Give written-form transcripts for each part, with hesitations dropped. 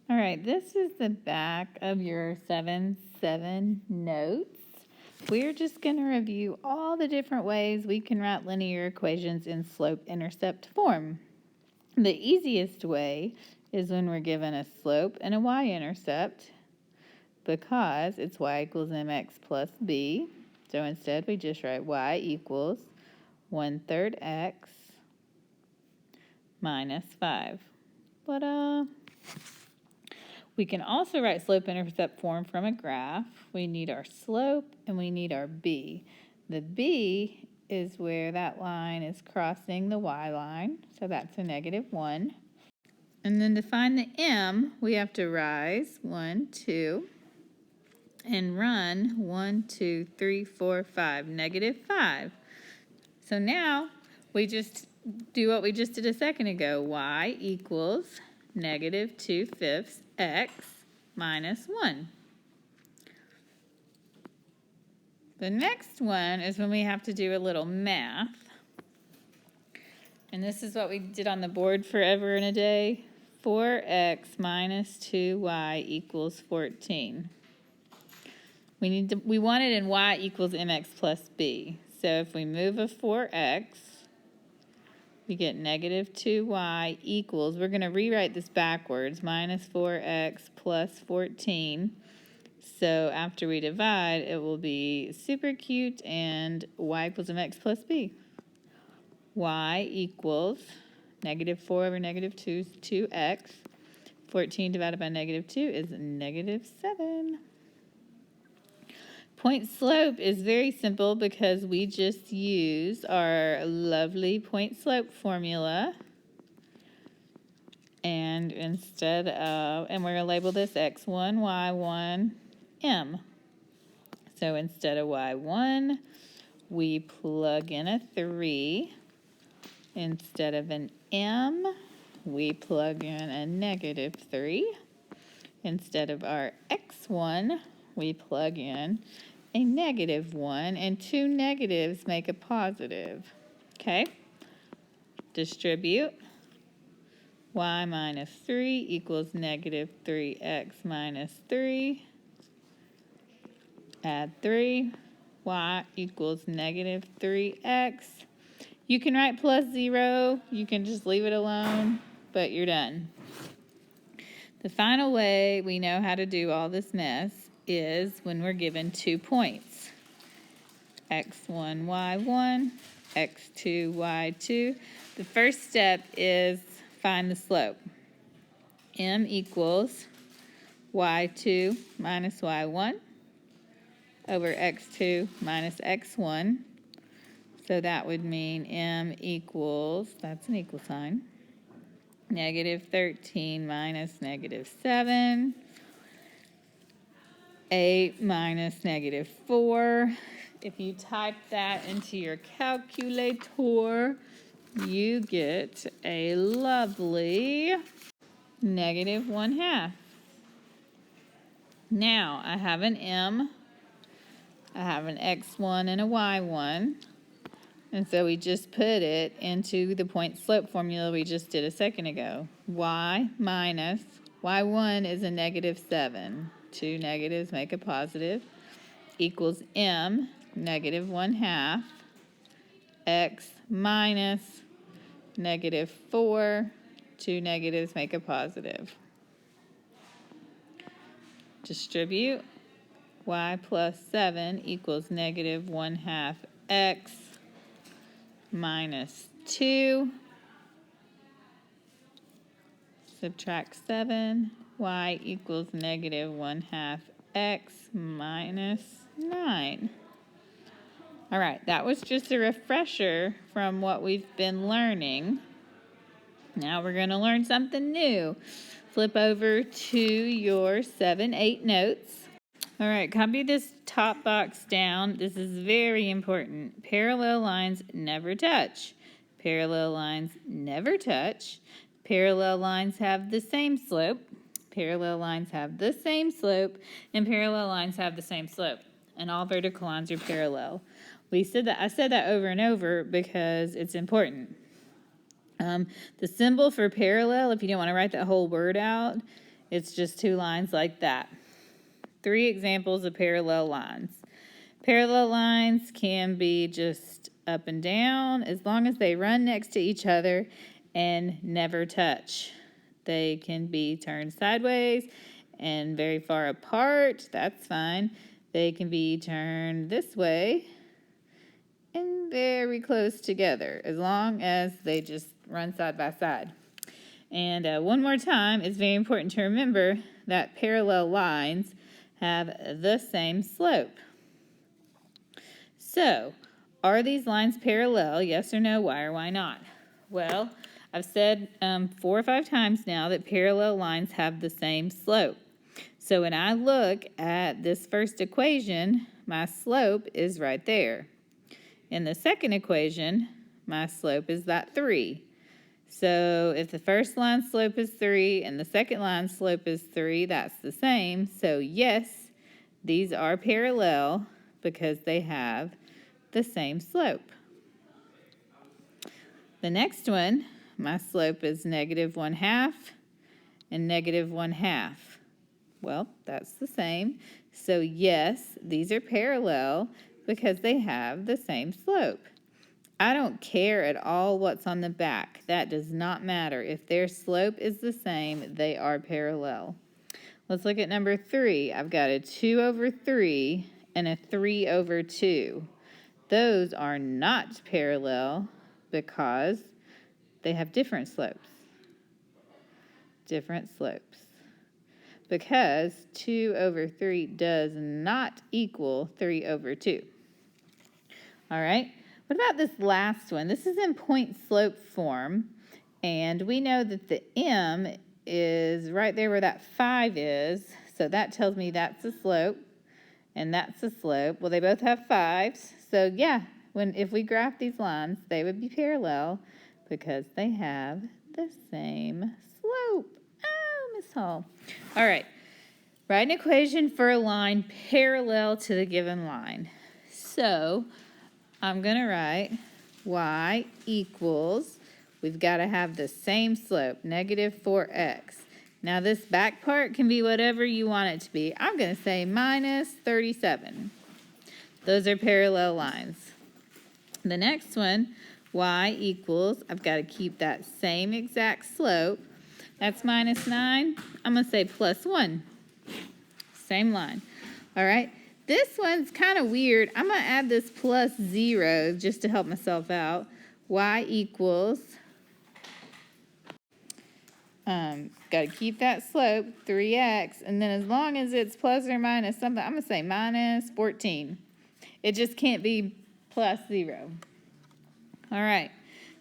All right, this is the back of your 7-7 notes. We're just going to review all the different ways we can write linear equations in slope-intercept form. The easiest way is when we're given a slope and a y-intercept because it's y equals mx plus b. So instead we just write y equals 1/3 x minus 5. Ta-da! We can also write slope-intercept form from a graph. We need our slope and we need our b. The b is where that line is crossing the y line, so that's a -1. And then to find the m, we have to rise 1, 2, and run 1, 2, 3, 4, 5, -5. So now we just do what we just did a second ago. Y equals -2/5 x minus 1. The next one is when we have to do a little math. And this is what we did on the board forever and a day. 4x minus 2y equals 14. We want it in y equals mx plus b. So if we move a 4x, we get -2y equals, we're going to rewrite this backwards, minus 4x plus 14. So after we divide, it will be super cute and y equals mx plus b. Y equals -4 over -2 is 2x. 14 divided by -2 is -7. Point slope is very simple because we just use our lovely point slope formula. And instead of, and we're going to label this x1, y1, m. So instead of y1, we plug in a 3. Instead of an m, we plug in a -3. Instead of our x1, we plug in a -1, and two negatives make a positive. Okay? Distribute. Y minus 3 equals -3x minus 3. Add 3. Y equals -3x. You can write plus 0. You can just leave it alone, but you're done. The final way we know how to do all this mess is when we're given 2 points. x1, y1, x2, y2. The first step is find the slope. M equals y2 minus y1 over x2 minus x1. So that would mean m equals, that's an equal sign, -13 minus -7. 8 minus -4. If you type that into your calculator, you get a lovely -1/2. Now, I have an m, I have an x1 and a y1, and so we just put it into the point slope formula we just did a second ago. Y minus, y1 is a -7. Two negatives make a positive, equals m, -1/2, x minus -4, two negatives make a positive. Distribute, y plus 7 equals -1/2 x minus 2. Subtract 7. Y equals -1/2 x minus 9. All right, that was just a refresher from what we've been learning. Now we're going to learn something new. Flip over to your 7-8 notes. All right, copy this top box down. This is very important. Parallel lines never touch. Parallel lines never touch. Parallel lines have the same slope. Parallel lines have the same slope, and parallel lines have the same slope. And all vertical lines are parallel. I said that over and over because it's important. The symbol for parallel, if you don't want to write that whole word out, It's just two lines like that. 3 examples of parallel lines. Parallel lines can be just up and down as long as they run next to each other and never touch. They can be turned sideways and very far apart. That's fine. They can be turned this way and very close together as long as they just run side by side. And one more time, it's very important to remember that parallel lines have the same slope. So, are these lines parallel? Yes or no? Why or why not? Well, I've said 4 or 5 times now that parallel lines have the same slope. So when I look at this first equation, my slope is right there. In the second equation, my slope is that 3. So if the first line slope is 3 and the second line slope is 3, that's the same. So yes, these are parallel because they have the same slope. The next one, my slope is -1/2 and -1/2. Well, that's the same. So yes, these are parallel because they have the same slope. I don't care at all what's on the back. That does not matter. If their slope is the same, they are parallel. Let's look at number 3. I've got a 2/3 and a 3/2. Those are not parallel because they have different slopes. Different slopes. Because 2/3 does not equal 3/2. All right. What about this last one? This is in point slope form, and we know that the m is right there where that 5 is, so that tells me that's the slope, and that's the slope. Well, they both have 5s, so yeah, if we graph these lines, they would be parallel because they have the same slope. Oh, Miss Hall. All right, write an equation for a line parallel to the given line. So I'm going to write y equals, we've got to have the same slope, -4x. Now this back part can be whatever you want it to be. I'm going to say -37. Those are parallel lines. The next one, y equals, I've got to keep that same exact slope. That's -9. I'm going to say +1. Same line. All right. This one's kind of weird. I'm going to add this +0 just to help myself out. Y equals, got to keep that slope, 3x, and then as long as it's plus or minus something, I'm going to say -14. It just can't be +0. All right,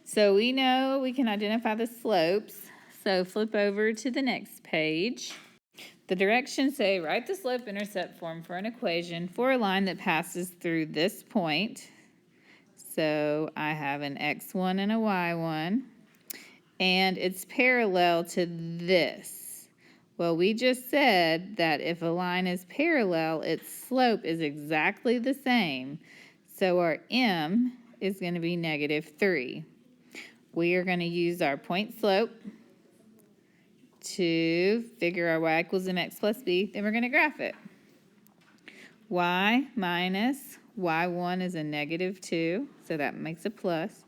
so we know we can identify the slopes. So flip over to the next page. The directions say write the slope-intercept form for an equation for a line that passes through this point. So I have an x1 and a y1, and it's parallel to this. Well, we just said that if a line is parallel, its slope is exactly the same. So our m is going to be -3. We are going to use our point slope to figure our y equals mx plus b, then we're going to graph it. Y minus y1 is a -2, so that makes a plus,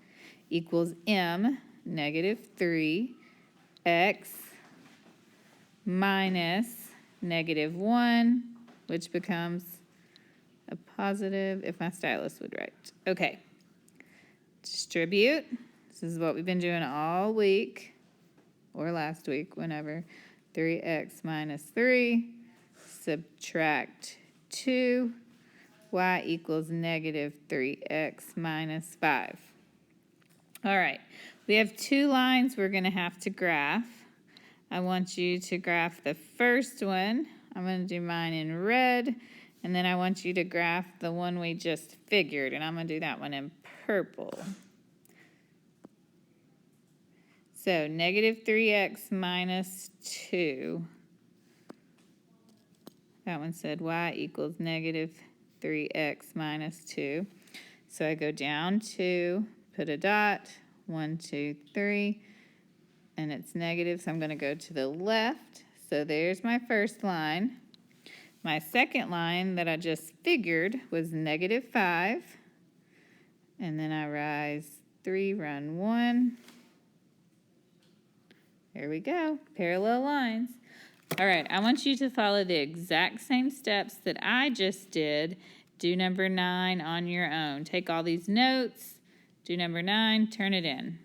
equals m, -3, x minus -1, which becomes a positive, if my stylus would write. Okay, distribute. This is what we've been doing all week. Or last week, whenever. 3x minus 3, subtract 2, y equals -3x minus 5. All right, we have 2 lines we're going to have to graph. I want you to graph the first one. I'm going to do mine in red, and then I want you to graph the one we just figured, and I'm going to do that one in purple. So -3x minus 2. That one said y equals -3x minus 2. So I go down 2, put a dot, 1, 2, 3, and it's negative, so I'm going to go to the left. So there's my first line. My second line that I just figured was -5. And then I rise 3, run 1. There we go, parallel lines. All right, I want you to follow the exact same steps that I just did. Do number 9 on your own. Take all these notes, do number 9, turn it in.